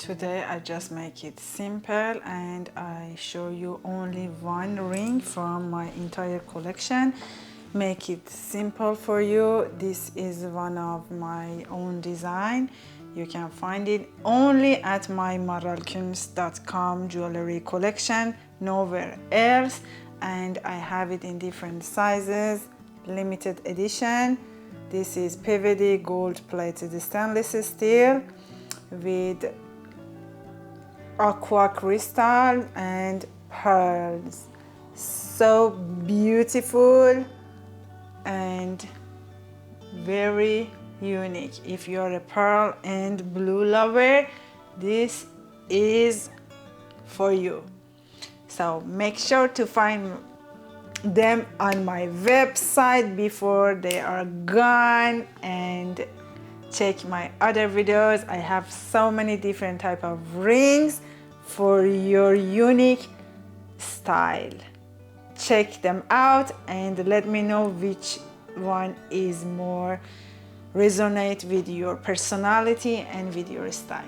Today I just make it simple and I show you only one ring from my entire collection. Make it simple for you. This is one of my own design. You can find it only at my MaralKunst.com jewelry collection, nowhere else. And I have it in different sizes, limited edition. This is PVD gold plated stainless steel with aqua crystal and pearls. So beautiful and very unique. If you're a pearl and blue lover, this is for you. So make sure to find them on my website before they are gone, and check my other videos. I have so many different type of rings for your unique style. Check them out and let me know which one is more resonate with your personality and with your style.